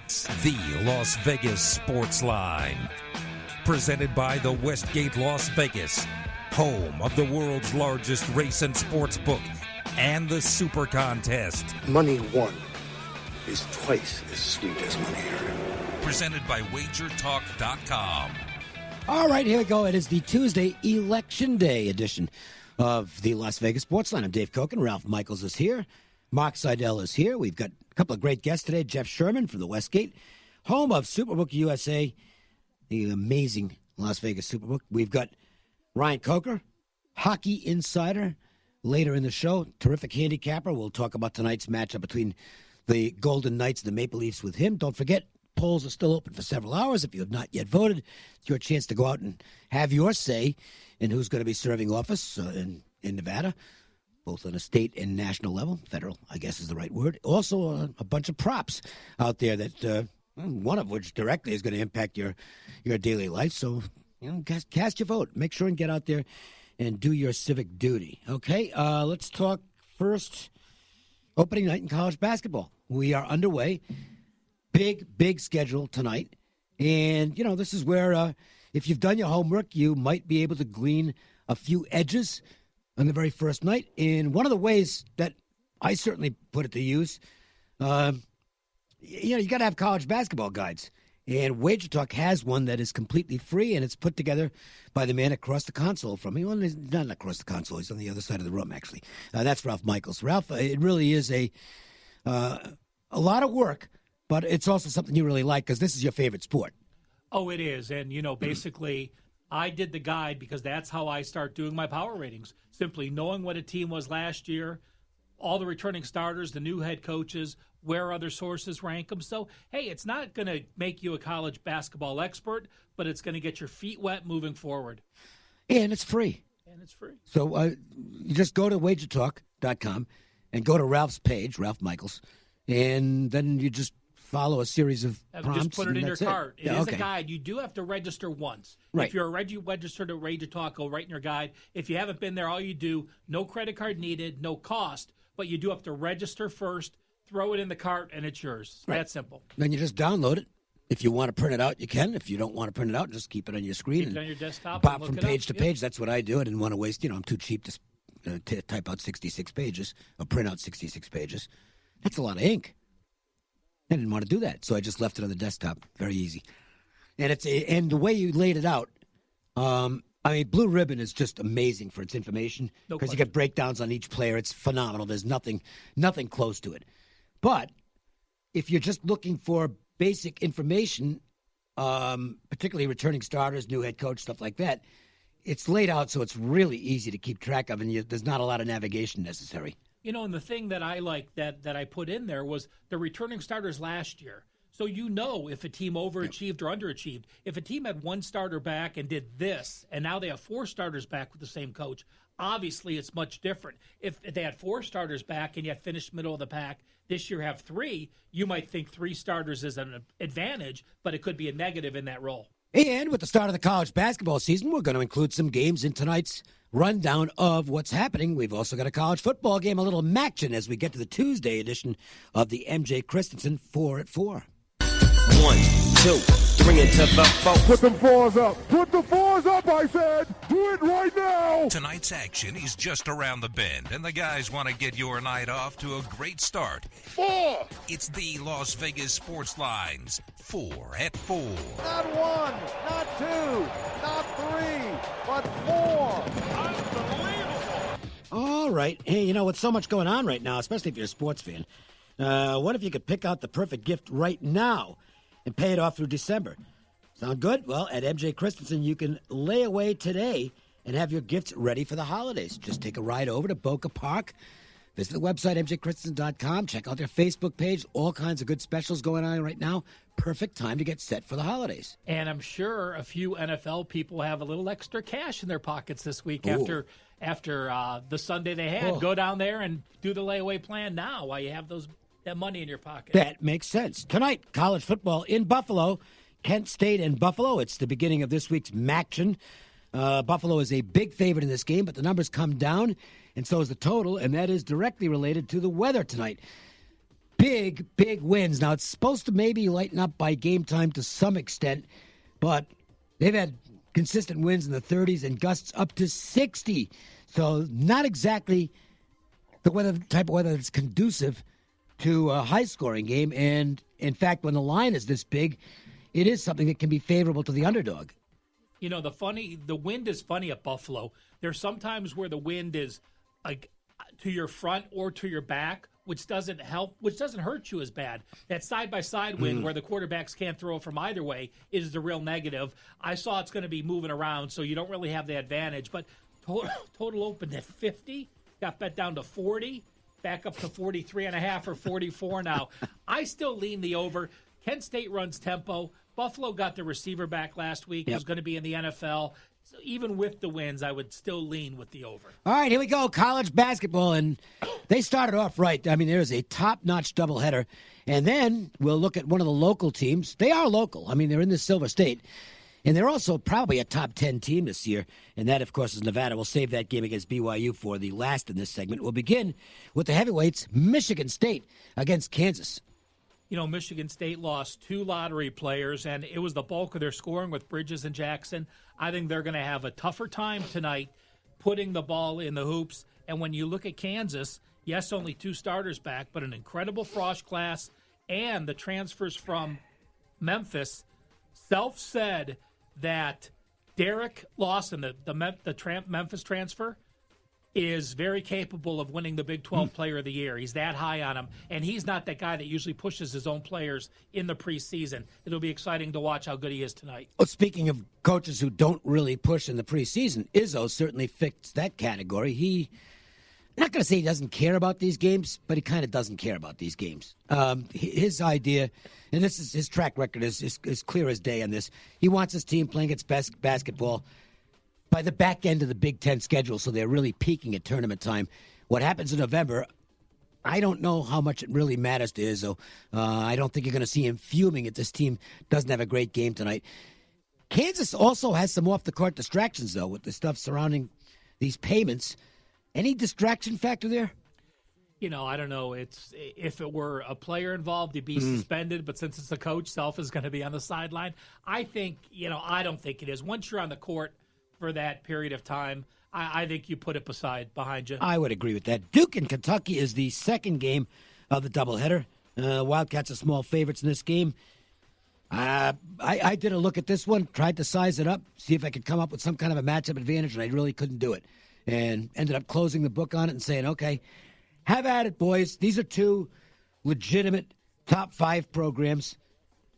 The Las Vegas Sportsline. Presented by the Westgate Las Vegas, home of the world's largest race and sports book and the Super Contest. Money won is twice as sweet as money earned. Presented by WagerTalk.com. All right, here we go. It is the Tuesday Election Day edition of the Las Vegas Sportsline. I'm Dave Kochen. Ralph Michaels is here. Mark Seidel is here. We've got a couple of great guests today. Jeff Sherman from the Westgate, home of Superbook USA, the amazing Las Vegas Superbook. We've got Ryan Coker, hockey insider, later in the show. Terrific handicapper. We'll talk about tonight's matchup between the Golden Knights and the Maple Leafs with him. Don't forget, polls are still open for several hours. If you have not yet voted, it's your chance to go out and have your say in who's going to be serving office in Nevada, both on a state and national level. Federal, I guess, is the right word. Also, a bunch of props out there that one of which directly is going to impact your daily life. So, cast your vote. Make sure and get out there and do your civic duty. Okay, let's talk first opening night in college basketball. We are underway. Big schedule tonight. And, this is where if you've done your homework, you might be able to glean a few edges on the very first night. And one of the ways that I certainly put it to use, you got to have college basketball guides. And Wager Talk has one that is completely free, and it's put together by the man across the console from me. Well, he's not across the console. He's on the other side of the room, actually. That's Ralph Michaels. Ralph, it really is a lot of work, but it's also something you really like because this is your favorite sport. Oh, it is. And, basically, I did the guide because that's how I start doing my power ratings. Simply knowing what a team was last year, all the returning starters, the new head coaches, where other sources rank them. So, hey, it's not going to make you a college basketball expert, but it's going to get your feet wet moving forward. And it's free. So you just go to wagertalk.com and go to Ralph's page, Ralph Michaels, and then you just follow a series of prompts. Just put it in your cart. It is a guide. You do have to register once. Right. If you're already registered at Wager Talk, go right in your guide. If you haven't been there, all you do, no credit card needed, no cost, but you do have to register first, throw it in the cart, and it's yours. It's that simple. Then you just download it. If you want to print it out, you can. If you don't want to print it out, just keep it on your screen. Keep it on your desktop. Pop from page to page. That's what I do. I didn't want to waste, I'm too cheap to type out 66 pages or print out 66 pages. That's a lot of ink. I didn't want to do that, so I just left it on the desktop. Very easy. And the way you laid it out, Blue Ribbon is just amazing for its information because you get breakdowns on each player. It's phenomenal. There's nothing close to it. But if you're just looking for basic information, particularly returning starters, new head coach, stuff like that, it's laid out so it's really easy to keep track of, and there's not a lot of navigation necessary. And the thing that I like that I put in there was the returning starters last year. So if a team overachieved or underachieved. If a team had one starter back and did this, and now they have four starters back with the same coach, obviously it's much different. If they had four starters back and yet finished middle of the pack, this year have three, you might think three starters is an advantage, but it could be a negative in that role. And with the start of the college basketball season, we're going to include some games in tonight's rundown of what's happening. We've also got a college football game, a little action as we get to the Tuesday edition of the MJ Christensen 4 at 4. 1, 2, 3 into the 4. Put them fours up. Put the fours up, I said. Do it right now. Tonight's action is just around the bend, and the guys want to get your night off to a great start. 4. It's the Las Vegas Sportsline's 4 at 4. Not 1, not 2, not 3, but 4. Unbelievable. All right. Hey, with so much going on right now, especially if you're a sports fan, what if you could pick out the perfect gift right now and pay it off through December? Sound good? Well, at MJ Christensen, you can lay away today and have your gifts ready for the holidays. Just take a ride over to Boca Park. Visit the website, mjchristensen.com. Check out their Facebook page. All kinds of good specials going on right now. Perfect time to get set for the holidays. And I'm sure a few NFL people have a little extra cash in their pockets this week after the Sunday they had. Go down there and do the layaway plan now while you have that money in your pocket. That makes sense. Tonight, college football in Buffalo. Kent State and Buffalo. It's the beginning of this week's MACtion. Buffalo is a big favorite in this game, but the numbers come down, and so is the total, and that is directly related to the weather tonight. big wins. Now, it's supposed to maybe lighten up by game time to some extent, but they've had consistent wins in the 30s and gusts up to 60. So not exactly the type of weather that's conducive to a high-scoring game. And, in fact, when the line is this big, it is something that can be favorable to the underdog. You know, the wind is funny at Buffalo. There's sometimes where the wind is like to your front or to your back, which doesn't hurt you as bad. That side-by-side wind where the quarterbacks can't throw from either way is the real negative. I saw it's going to be moving around, so you don't really have the advantage. But total opened at 50, got bet down to 40, back up to 43.5 or 44 now. I still lean the over. Kent State runs tempo. Buffalo got the receiver back last week. Who's going to be in the NFL. So even with the wins, I would still lean with the over. All right, here we go. College basketball, and they started off right. I mean, there's a top-notch doubleheader. And then we'll look at one of the local teams. They are local. I mean, they're in the Silver State. And they're also probably a top 10 team this year. And that, of course, is Nevada. We'll save that game against BYU for the last in this segment. We'll begin with the heavyweights, Michigan State against Kansas. You know, Michigan State lost 2 lottery players, and it was the bulk of their scoring with Bridges and Jackson. I think they're going to have a tougher time tonight putting the ball in the hoops. And when you look at Kansas, yes, only 2 starters back, but an incredible Frosh class and the transfers from Memphis. Self said that Derek Lawson, the Memphis transfer, is very capable of winning the Big 12 Player of the Year. He's that high on him, and he's not that guy that usually pushes his own players in the preseason. It'll be exciting to watch how good he is tonight. Well, speaking of coaches who don't really push in the preseason, Izzo certainly fits that category. I'm not going to say he doesn't care about these games, but he kind of doesn't care about these games. His idea, and this is his track record is clear as day on this, he wants his team playing its best basketball by the back end of the Big Ten schedule, so they're really peaking at tournament time. What happens in November, I don't know how much it really matters to Izzo. I don't think you're going to see him fuming if this team doesn't have a great game tonight. Kansas also has some off-the-court distractions, though, with the stuff surrounding these payments. Any distraction factor there? You know, I don't know. If it were a player involved, he'd be suspended. But since it's a coach, Self is going to be on the sideline. I don't think it is. Once you're on the court for that period of time, I think you put it behind you. I would agree with that. Duke and Kentucky is the second game of the doubleheader. Wildcats are small favorites in this game. I did a look at this one, tried to size it up, see if I could come up with some kind of a matchup advantage, and I really couldn't do it. And ended up closing the book on it and saying, okay, have at it, boys. These are 2 legitimate top 5 programs.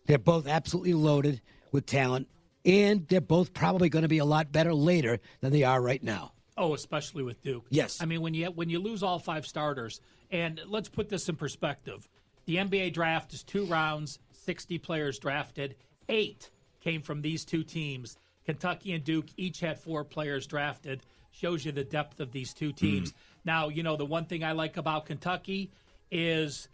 They're both absolutely loaded with talent, and they're both probably going to be a lot better later than they are right now. Oh, especially with Duke. Yes. I mean, when you lose all 5 starters, and let's put this in perspective. The NBA draft is 2 rounds, 60 players drafted. 8 came from these 2 teams. Kentucky and Duke each had 4 players drafted. Shows you the depth of these 2 teams. Now, you know, the one thing I like about Kentucky is,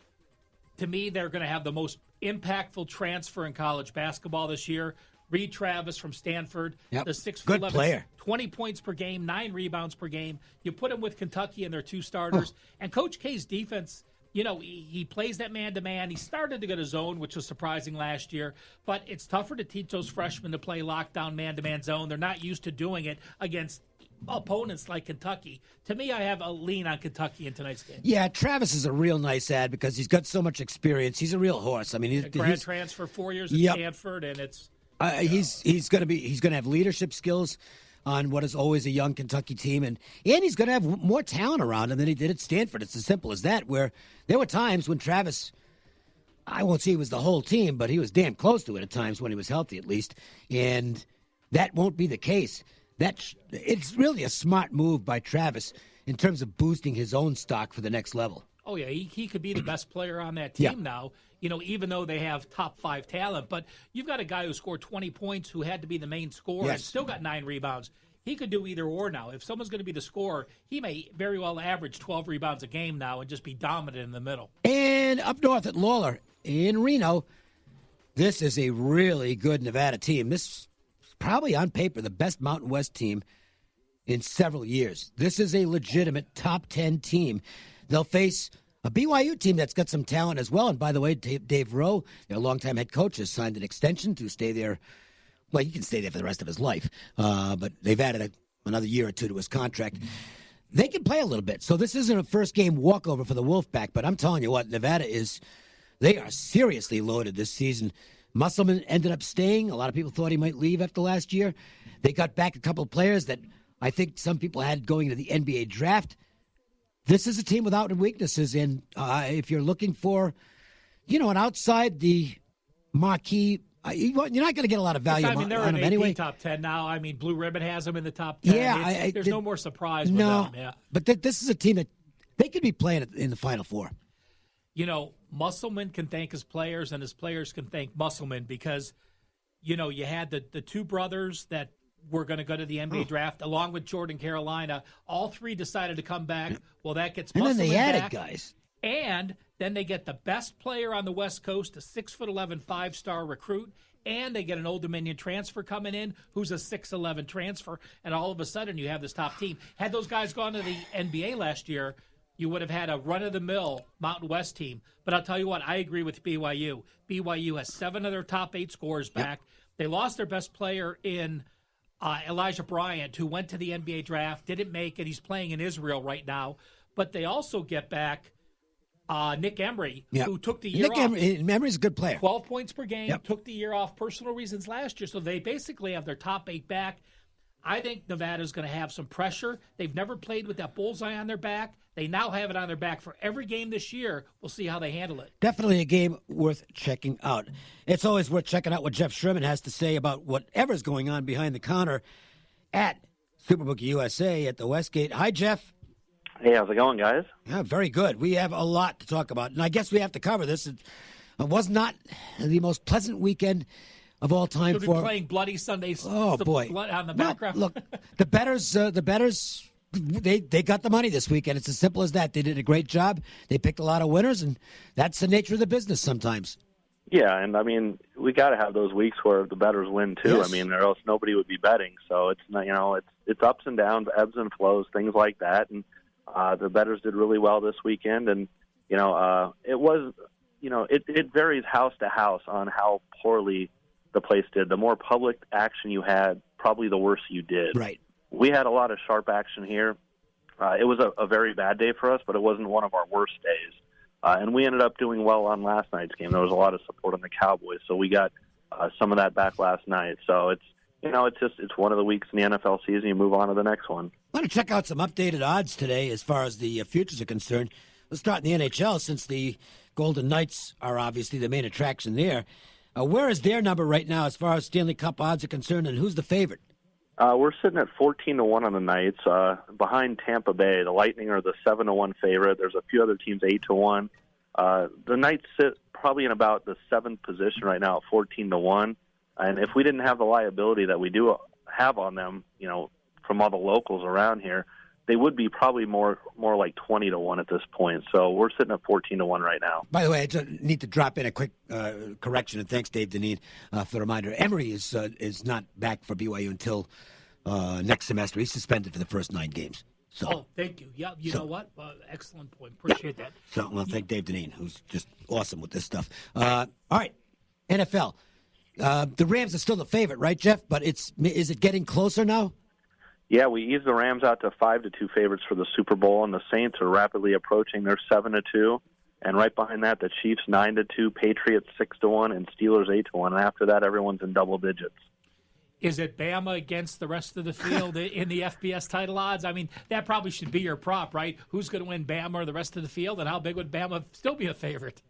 to me, they're going to have the most impactful transfer in college basketball this year. Reed Travis from Stanford, the 6'11", player. 20 points per game, 9 rebounds per game. You put him with Kentucky and their 2 starters. And Coach K's defense, you know, he plays that man-to-man. He started to get a zone, which was surprising last year. But it's tougher to teach those freshmen to play lockdown man-to-man zone. They're not used to doing it against opponents like Kentucky. To me, I have a lean on Kentucky in tonight's game. Yeah, Travis is a real nice ad because he's got so much experience. He's a real horse. I mean, he's grad transfer, 4 years at Stanford, and it's he's going to have leadership skills on what is always a young Kentucky team, and he's going to have more talent around him than he did at Stanford. It's as simple as that. Where there were times when Travis, I won't say he was the whole team, but he was damn close to it at times when he was healthy, at least, and that won't be the case. It's really a smart move by Travis in terms of boosting his own stock for the next level. Oh, yeah, he could be the best player on that team now, you know, even though they have top 5 talent. But you've got a guy who scored 20 points who had to be the main scorer and still got 9 rebounds. He could do either or now. If someone's going to be the scorer, he may very well average 12 rebounds a game now and just be dominant in the middle. And up north at Lawler in Reno, this is a really good Nevada team. This probably on paper the best Mountain West team in several years. This is a legitimate top 10 team. They'll face a BYU team that's got some talent as well. And by the way, Dave Rowe, their longtime head coach, has signed an extension to stay there. Well, he can stay there for the rest of his life, but they've added another year or two to his contract. They can play a little bit. So this isn't a first-game walkover for the Wolfpack, but I'm telling you what, Nevada they are seriously loaded this season. Musselman ended up staying. A lot of people thought he might leave after last year. They got back a couple of players that I think some people had going to the NBA draft. This is a team without weaknesses, and if you're looking for, an outside the marquee, you're not going to get a lot of value they're on in them anyway. top 10 now. Blue Ribbon has them in the top 10. Yeah, there's no more surprise with them. Yeah. But this is a team that they could be playing in the Final Four. Musselman can thank his players, and his players can thank Musselman because, you had the two brothers that were going to go to the NBA draft, along with Jordan Carolina. All three decided to come back. Well, that gets Musselman back. And then they added guys. And then they get the best player on the West Coast, a 6'11" 5-star recruit, and they get an Old Dominion transfer coming in who's a 6'11" transfer, and all of a sudden you have this top team. Had those guys gone to the NBA last year, you would have had a run-of-the-mill Mountain West team. But I'll tell you what, I agree with BYU. BYU has 7 of their top 8 scorers back. They lost their best player in Elijah Bryant, who went to the NBA draft, didn't make it. He's playing in Israel right now. But they also get back Nick Emery, who took the year off. Emery's a good player. 12 points per game, took the year off, personal reasons last year. So they basically have their top 8 back. I think Nevada's going to have some pressure. They've never played with that bullseye on their back. They now have it on their back for every game this year. We'll see how they handle it. Definitely a game worth checking out. It's always worth checking out what Jeff Sherman has to say about whatever's going on behind the counter at Superbook USA at the Westgate. Hi, Jeff. Hey, how's it going, guys? Yeah, very good. We have a lot to talk about, and I guess we have to cover this. It was not the most pleasant weekend of all time Should for be playing Bloody Sundays. Oh boy, blood on the background. Look, the bettors, they got the money this weekend. It's as simple as that. They did a great job. They picked a lot of winners, and that's the nature of the business sometimes. Yeah, and we got to have those weeks where the bettors win too. Yes. Or else nobody would be betting. So it's not, it's ups and downs, ebbs and flows, things like that. And the bettors did really well this weekend, and it was, it varies house to house on how poorly the place did. The more public action you had, probably the worse you did. Right. We had a lot of sharp action here. It was a very bad day for us, but it wasn't one of our worst days. And we ended up doing well on last night's game. There was a lot of support on the Cowboys, so we got some of that back last night. So it's one of the weeks in the NFL season. You move on to the next one. I want to check out some updated odds today as far as the futures are concerned. Let's start in the NHL since the Golden Knights are obviously the main attraction there. Where is their number right now as far as Stanley Cup odds are concerned, and who's the favorite? We're sitting at 14-1 on the Knights, behind Tampa Bay. The Lightning are the 7-1 favorite. There's a few other teams 8-1. The Knights sit probably in about the 7th position right now at 14-1. And if we didn't have the liability that we do have on them, from all the locals around here, they would be probably more like 20-1 at this point. So we're sitting at 14-1 right now. By the way, I just need to drop in a quick correction, and thanks, Dave Deneen, for the reminder. Emery is not back for BYU until next semester. He's suspended for the first 9 games. So, thank you. Yeah, know what? Excellent point. Appreciate that. So, thank Dave Deneen, who's just awesome with this stuff. All right, NFL. The Rams are still the favorite, right, Jeff? But is it getting closer now? Yeah, we eased the Rams out to 5-2 favorites for the Super Bowl, and the Saints are rapidly approaching. They're 7-2, and right behind that, the Chiefs 9-2, Patriots 6-1, and Steelers 8-1. And after that, everyone's in double digits. Is it Bama against the rest of the field in the FBS title odds? That probably should be your prop, right? Who's going to win, Bama or the rest of the field, and how big would Bama still be a favorite?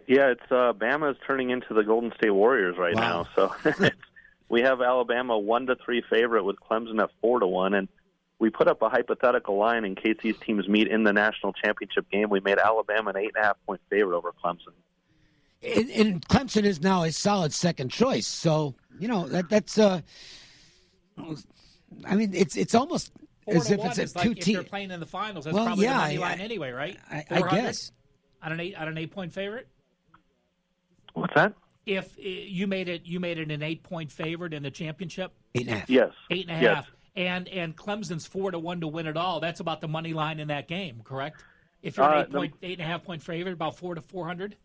Yeah, it's Bama is turning into the Golden State Warriors right now. So we have Alabama 1-3 favorite with Clemson at 4-1, and we put up a hypothetical line in case these teams meet in the national championship game. We made Alabama an 8.5-point favorite over Clemson. And Clemson is now a solid second choice. So that's. It's almost as if it's a 2 If they're playing in the finals, that's probably the money line anyway, right? I guess on an 8-point favorite. What's that? If you made it an 8-point favorite in the championship. 8.5. Yes. 8.5. Yes. And Clemson's 4-1 to win it all. That's about the money line in that game, correct? If you're an 8.5 point favorite, about 400 to 400.